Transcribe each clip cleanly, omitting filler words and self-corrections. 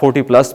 40+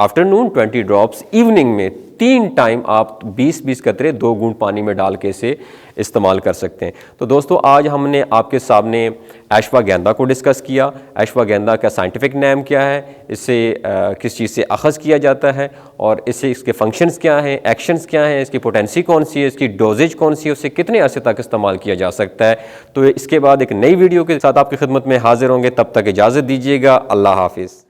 afternoon 20 drops, evening में 3 time आप 20-20 कतरे 2 घूंट पानी में डाल के इसे इस्तेमाल कर सकते हैं। तो दोस्तों आज हमने आपके सामने अश्वगंधा को डिस्कस किया। अश्वगंधा का साइंटिफिक नेम क्या है, इससे किस चीज़ से अखज़ किया जाता है और इससे इसके फंक्शंस क्या हैं, एक्शंस क्या हैं, इसकी पोटेंसी कौन सी है, इसकी डोजेज कौन सी है, उससे कितने अरसे तक इस्तेमाल किया जा सकता है। तो इसके बाद एक नई वीडियो के साथ आपकी खिदमत में हाजिर होंगे, तब तक इजाज़त दीजिएगा। अल्लाह हाफिज़।